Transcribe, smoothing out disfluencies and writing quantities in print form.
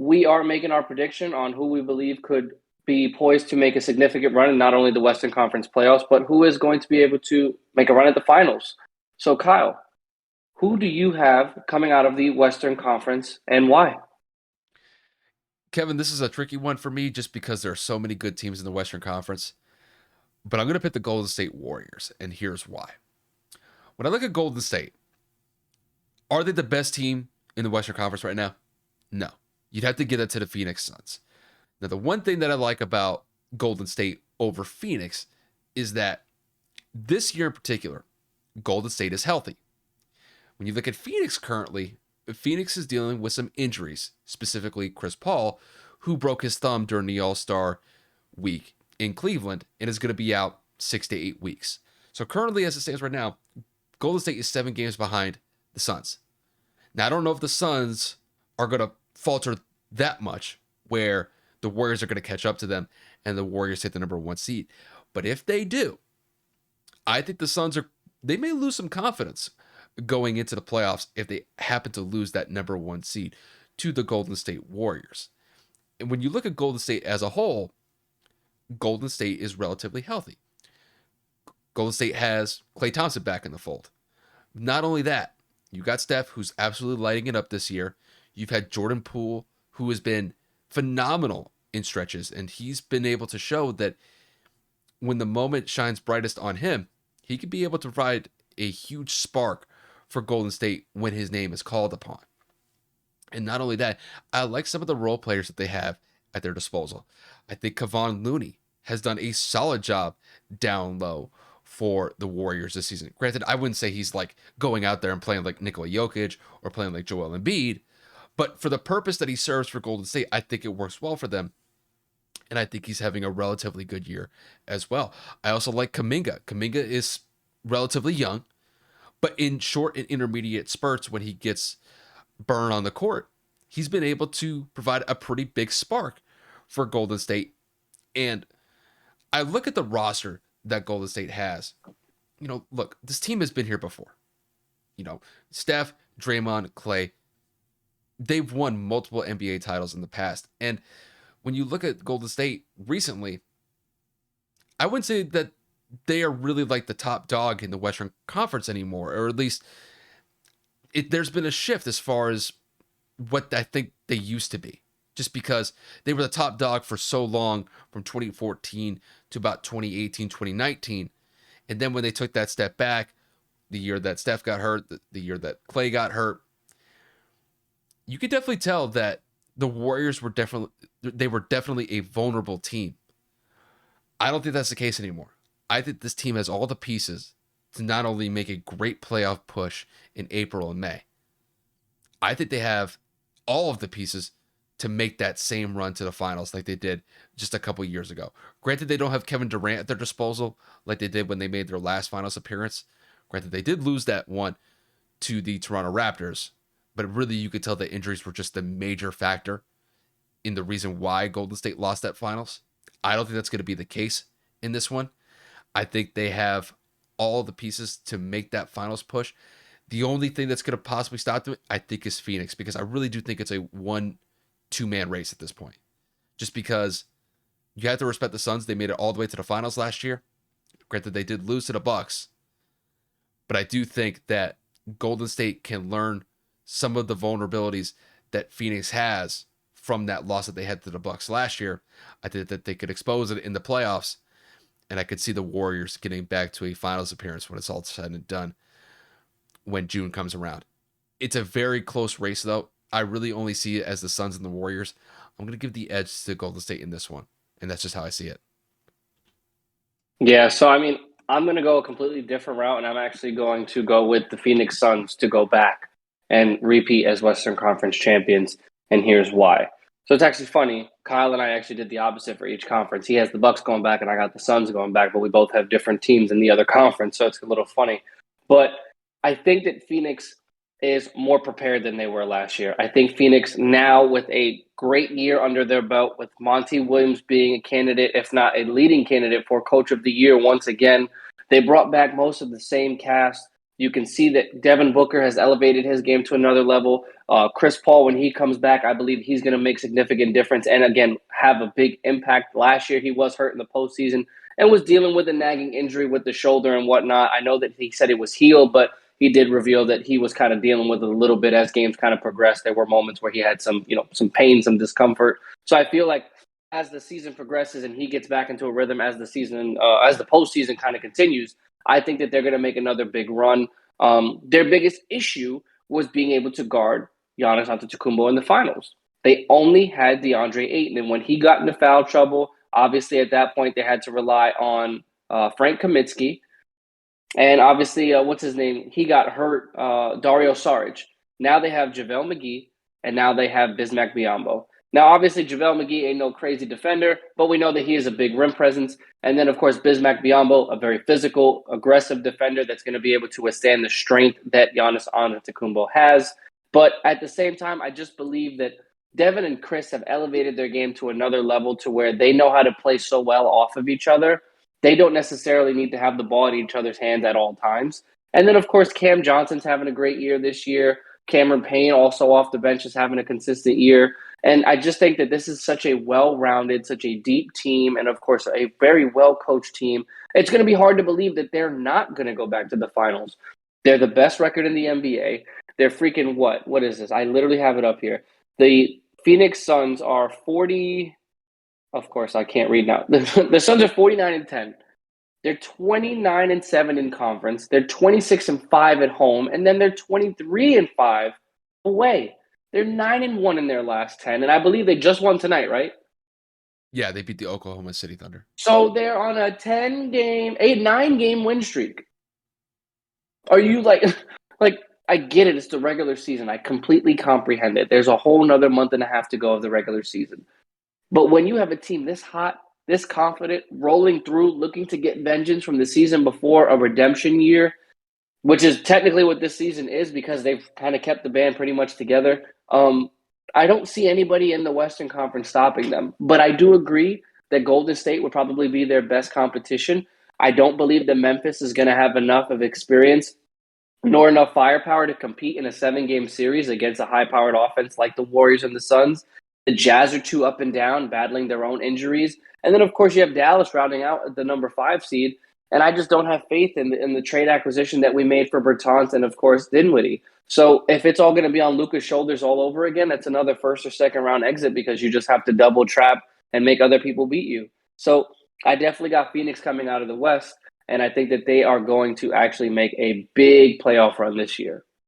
we are making our prediction on who we believe could be poised to make a significant run in not only the Western Conference playoffs, but who is going to be able to make a run at the finals. So, Kyle, who do you have coming out of the Western Conference and why? Kevin, this is a tricky one for me just because there are so many good teams in the Western Conference. But I'm going to pick the Golden State Warriors, and here's why. When I look at Golden State, are they the best team in the Western Conference right now? No. You'd have to give that to the Phoenix Suns. Now, the one thing that I like about Golden State over Phoenix is that this year in particular, Golden State is healthy. When you look at Phoenix currently, Phoenix is dealing with some injuries, specifically Chris Paul, who broke his thumb during the All Star week in Cleveland and is going to be out 6 to 8 weeks. So currently, as it stands right now, Golden State is 7 games behind the Suns. Now, I don't know if the Suns are going to falter that much where the Warriors are going to catch up to them and the Warriors hit the number one seed. But if they do, I think the Suns they may lose some confidence going into the playoffs if they happen to lose that number one seed to the Golden State Warriors. And when you look at Golden State as a whole, Golden State is relatively healthy. Golden State has Klay Thompson back in the fold. Not only that, you got Steph, who's absolutely lighting it up this year. You've had Jordan Poole, who has been phenomenal in stretches, and he's been able to show that when the moment shines brightest on him, he could be able to provide a huge spark for Golden State when his name is called upon. And not only that, I like some of the role players that they have at their disposal. I think Kevon Looney has done a solid job down low for the Warriors this season. Granted, I wouldn't say he's like going out there and playing like Nikola Jokic or playing like Joel Embiid, but for the purpose that he serves for Golden State, I think it works well for them. And I think he's having a relatively good year as well. I also like Kuminga. Kuminga is relatively young, but in short and intermediate spurts when he gets burned on the court, he's been able to provide a pretty big spark for Golden State. And I look at the roster that Golden State has. Look, this team has been here before. Steph, Draymond, Klay, they've won multiple NBA titles in the past. And when you look at Golden State recently, I wouldn't say that they are really like the top dog in the Western Conference anymore, or at least there's been a shift as far as what I think they used to be, just because they were the top dog for so long from 2014 to about 2018, 2019. And then when they took that step back, the year that Steph got hurt, the year that Klay got hurt, you could definitely tell that the Warriors were definitely a vulnerable team. I don't think that's the case anymore. I think this team has all the pieces to not only make a great playoff push in April and May, I think they have all of the pieces to make that same run to the finals like they did just a couple years ago. Granted, they don't have Kevin Durant at their disposal like they did when they made their last finals appearance. Granted, they did lose that one to the Toronto Raptors, but really you could tell the injuries were just the major factor in the reason why Golden State lost that finals. I don't think that's going to be the case in this one. I think they have all the pieces to make that finals push. The only thing that's going to possibly stop them, I think, is Phoenix, because I really do think it's a 1-2 man race at this point. Just because you have to respect the Suns. They made it all the way to the finals last year. Granted, they did lose to the Bucks. But I do think that Golden State can learn some of the vulnerabilities that Phoenix has from that loss that they had to the Bucks last year. I think that they could expose it in the playoffs. And I could see the Warriors getting back to a finals appearance when it's all said and done when June comes around. It's a very close race, though. I really only see it as the Suns and the Warriors. I'm going to give the edge to Golden State in this one. And that's just how I see it. Yeah, so I mean, I'm going to go a completely different route, and I'm actually going to go with the Phoenix Suns to go back and repeat as Western Conference champions, and here's why. So it's actually funny. Kyle and I actually did the opposite for each conference. He has the Bucks going back, and I got the Suns going back, but we both have different teams in the other conference, so it's a little funny. But I think that Phoenix is more prepared than they were last year. I think Phoenix now, with a great year under their belt, with Monty Williams being a candidate, if not a leading candidate for Coach of the Year once again, they brought back most of the same cast. You can see that Devin Booker has elevated his game to another level. Chris Paul, when he comes back, I believe he's going to make significant difference and, again, have a big impact. Last year, he was hurt in the postseason and was dealing with a nagging injury with the shoulder and whatnot. I know that he said it was healed, but he did reveal that he was kind of dealing with it a little bit as games kind of progressed. There were moments where he had some pain, some discomfort. So I feel like as the season progresses and he gets back into a rhythm as the postseason kind of continues, I think that they're going to make another big run. Their biggest issue was being able to guard Giannis Antetokounmpo in the finals. They only had DeAndre Ayton, and when he got into foul trouble, obviously at that point they had to rely on Frank Kaminsky, and obviously what's his name? He got hurt. Dario Saric. Now they have JaVale McGee, and now they have Bismack Biyombo. Now, obviously, JaVale McGee ain't no crazy defender, but we know that he is a big rim presence. And then, of course, Bismack Biyombo, a very physical, aggressive defender that's going to be able to withstand the strength that Giannis Antetokounmpo has. But at the same time, I just believe that Devin and Chris have elevated their game to another level to where they know how to play so well off of each other. They don't necessarily need to have the ball in each other's hands at all times. And then, of course, Cam Johnson's having a great year this year. Cameron Payne, also off the bench, is having a consistent year. And I just think that this is such a well-rounded, such a deep team, and, of course, a very well-coached team. It's going to be hard to believe that they're not going to go back to the finals. They're the best record in the NBA. They're freaking what? What is this? I literally have it up here. The Phoenix Suns are 40 – of course, I can't read now. The Suns are 49-10. They're 29-7 in conference. They're 26-5 at home, and then they're 23-5 away. They're 9-1 in their last 10, and I believe they just won tonight, right? Yeah, they beat the Oklahoma City Thunder. So they're on a 9-game win streak. Are you like I get it, it's the regular season. I completely comprehend it. There's a whole nother month and a half to go of the regular season. But when you have a team this hot, this confident, rolling through, looking to get vengeance from the season before, a redemption year, which is technically what this season is because they've kind of kept the band pretty much together. I don't see anybody in the Western Conference stopping them. But I do agree that Golden State would probably be their best competition. I don't believe that Memphis is going to have enough of experience nor enough firepower to compete in a 7-game series against a high-powered offense like the Warriors and the Suns. The Jazz are too up and down, battling their own injuries. And then, of course, you have Dallas rounding out the number 5 seed. And I just don't have faith in the trade acquisition that we made for Bertans and, of course, Dinwiddie. So if it's all going to be on Luka's shoulders all over again, that's another first or second round exit because you just have to double trap and make other people beat you. So I definitely got Phoenix coming out of the West, and I think that they are going to actually make a big playoff run this year.